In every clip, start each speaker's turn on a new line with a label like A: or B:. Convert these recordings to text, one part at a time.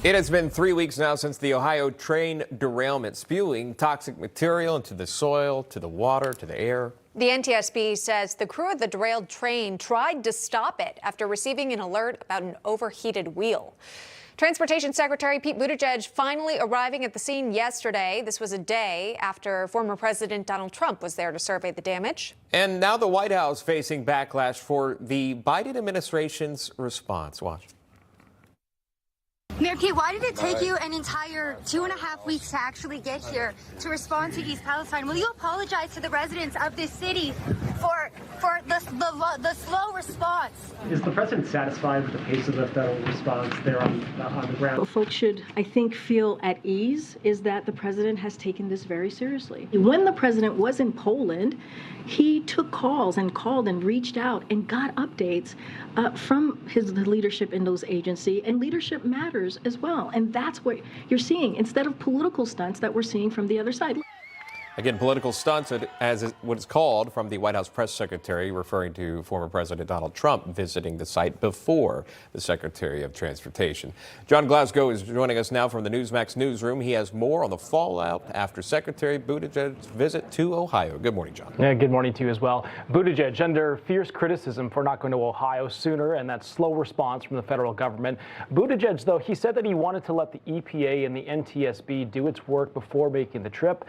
A: It has been 3 weeks now since the Ohio train derailment, spewing toxic material into the soil, to the water, to the air.
B: The NTSB says the crew of the derailed train tried to stop it after receiving an alert about an overheated wheel. Transportation Secretary Pete Buttigieg finally arriving at the scene yesterday. This was a day after former President Donald Trump was there to survey the damage.
A: And now the White House facing backlash for the Biden administration's response. Watch.
C: Mayor Pete, why did it take you an entire 2.5 weeks to actually get here to respond to East Palestine? Will you apologize to the residents of this city for the slow response?
D: Is the president satisfied with the pace of the federal response there on the ground?
E: What folks should, I think, feel at ease is that the president has taken this very seriously. When the president was in Poland, he took calls and called and reached out and got updates from his leadership in those agencies, and leadership matters as well. And that's what you're seeing instead of political stunts that we're seeing from the other side.
A: Again, political stunts, as what it's called, from the White House press secretary, referring to former President Donald Trump visiting the site before the Secretary of Transportation. John Glasgow is joining us now from the Newsmax newsroom. He has more on the fallout after Secretary Buttigieg's visit to Ohio. Good morning, John.
F: Yeah, good morning to you as well. Buttigieg under fierce criticism for not going to Ohio sooner and that slow response from the federal government. Buttigieg, though, he said that he wanted to let the EPA and the NTSB do its work before making the trip.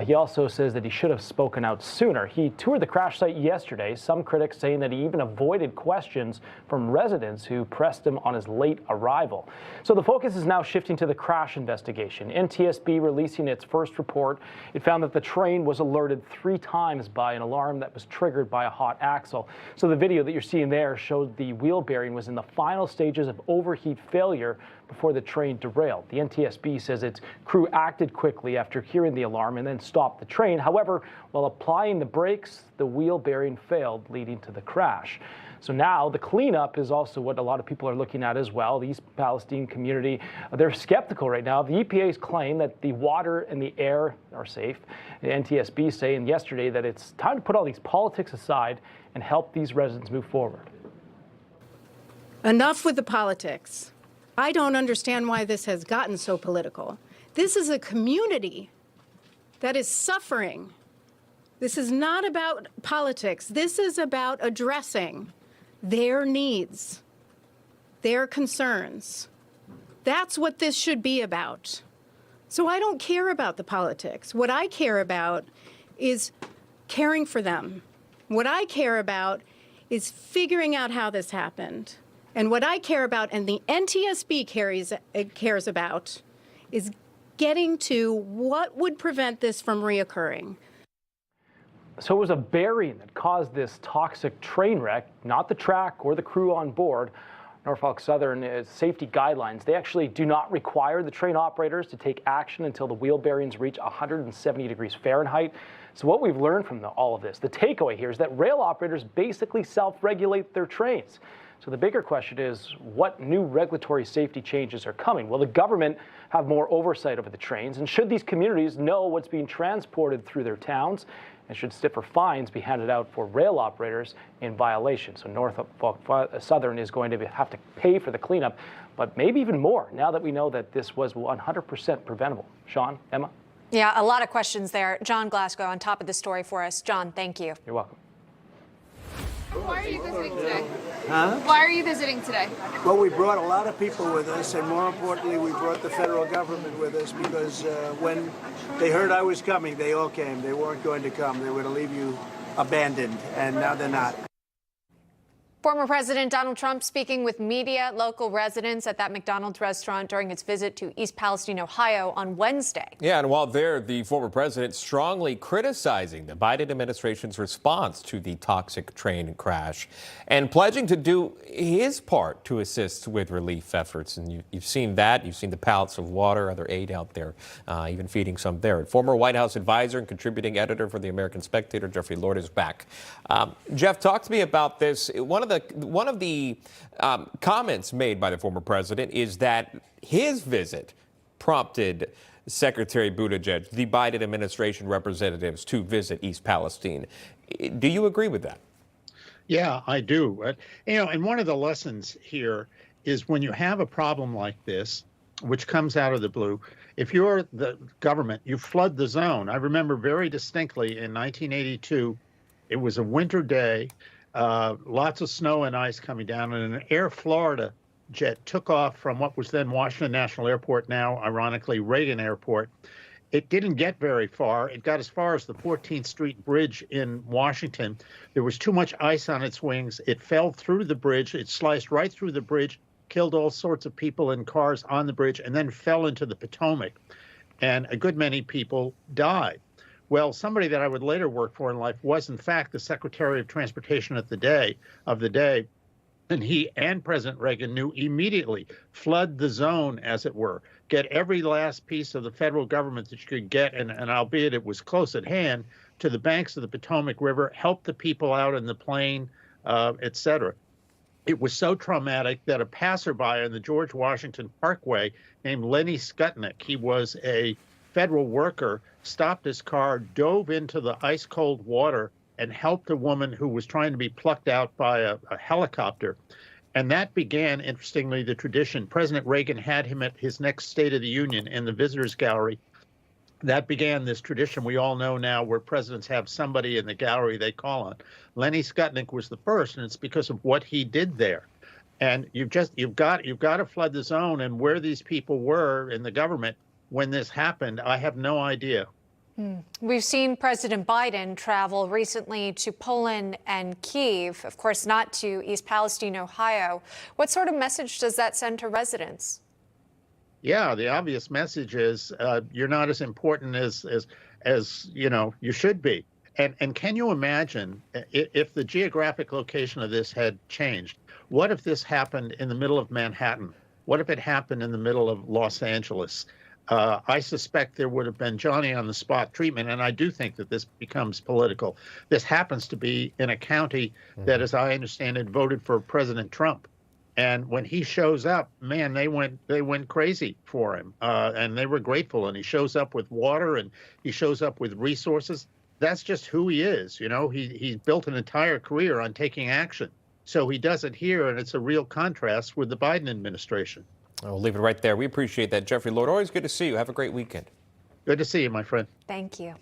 F: He also says that he should have spoken out sooner. He toured the crash site yesterday, some critics saying that he even avoided questions from residents who pressed him on his late arrival. So the focus is now shifting to the crash investigation. NTSB releasing its first report. It found that the train was alerted 3 times by an alarm that was triggered by a hot axle. So the video that you're seeing there showed the wheel bearing was in the final stages of overheat failure before the train derailed. The NTSB says its crew acted quickly after hearing the alarm and then stopped the train. However, while applying the brakes, the wheel bearing failed, leading to the crash. So now the cleanup is also what a lot of people are looking at as well. The East Palestine community, they're skeptical right now. The EPA's claim that the water and the air are safe. The NTSB saying yesterday that it's time to put all these politics aside and help these residents move forward.
G: Enough with the politics. I don't understand why this has gotten so political. This is a community that is suffering. This is not about politics. This is about addressing their needs, their concerns. That's what this should be about. So I don't care about the politics. What I care about is caring for them. What I care about is figuring out how this happened. And what I care about, and the NTSB cares about, is getting to what would prevent this from reoccurring.
F: So it was a bearing that caused this toxic train wreck, not the track or the crew on board. Norfolk Southern safety guidelines, they actually do not require the train operators to take action until the wheel bearings reach 170 degrees Fahrenheit. So what we've learned from all of this, the takeaway here is that rail operators basically self-regulate their trains. So the bigger question is, what new regulatory safety changes are coming? Will the government have more oversight over the trains? And should these communities know what's being transported through their towns? And should stiffer fines be handed out for rail operators in violation? So Norfolk Southern is going to have to pay for the cleanup, but maybe even more now that we know that this was 100% preventable. Sean, Emma?
B: Yeah, a lot of questions there. John Glasgow on top of the story for us. John, thank you.
F: You're welcome.
H: Why are you visiting today?
I: Huh?
H: Why are you visiting today?
I: Well, we brought a lot of people with us, and more importantly, we brought the federal government with us because when they heard I was coming, they all came. They weren't going to come. They were to leave you abandoned, and now they're not.
B: Former President Donald Trump speaking with media, local residents at that McDonald's restaurant during its visit to East Palestine, Ohio on Wednesday.
A: Yeah, and while there, the former president strongly criticizing the Biden administration's response to the toxic train crash and pledging to do his part to assist with relief efforts. And you've seen that. You've seen the pallets of water, other aid out there, even feeding some there. Former White House advisor and contributing editor for the American Spectator, Jeffrey Lord, is back. Jeff, talk to me about this. One of the comments made by the former president is that his visit prompted Secretary Buttigieg, the Biden administration representatives, to visit East Palestine. Do you agree with that?
J: Yeah, I do. And one of the lessons here is when you have a problem like this, which comes out of the blue. If you're the government, you flood the zone. I remember very distinctly in 1982, it was a winter day, lots of snow and ice coming down, and an Air Florida jet took off from what was then Washington National Airport, now ironically Reagan Airport. It didn't get very far. It got as far as the 14th Street Bridge in Washington. There was too much ice on its wings. It fell through the bridge. It sliced right through the bridge, killed all sorts of people in cars on the bridge, and then fell into the Potomac. And a good many people died. Well, somebody that I would later work for in life was, in fact, the Secretary of Transportation of the day, and he and President Reagan knew immediately, flood the zone, as it were, get every last piece of the federal government that you could get, and albeit it was close at hand, to the banks of the Potomac River, help the people out in the plain, et cetera. It was so traumatic that a passerby on the George Washington Parkway named Lenny Skutnik, he was a federal worker, stopped his car, dove into the ice-cold water, and helped a woman who was trying to be plucked out by a helicopter. And that began, interestingly, the tradition. President Reagan had him at his next State of the Union in the Visitors Gallery. That began this tradition we all know now where presidents have somebody in the gallery they call on. Lenny Skutnik was the first, and it's because of what he did there. And you've got to flood the zone, and where these people were in the government when this happened, I have no idea.
B: We've seen President Biden travel recently to Poland and Kyiv, of course, not to East Palestine, Ohio. What sort of message does that send to residents?
J: Yeah, the obvious message is you're not as important as you should be. And can you imagine if the geographic location of this had changed? What if this happened in the middle of Manhattan? What if it happened in the middle of Los Angeles? I suspect there would have been Johnny-on-the-spot treatment, and I do think that this becomes political. This happens to be in a county that, as I understand it, voted for President Trump. And when he shows up, man, they went crazy for him, and they were grateful. And he shows up with water, and he shows up with resources. That's just who he is. He's built an entire career on taking action. So he does it here, and it's a real contrast with the Biden administration.
A: We'll leave it right there. We appreciate that, Jeffrey Lord. Always good to see you. Have a great weekend.
J: Good to see you, my friend.
B: Thank you.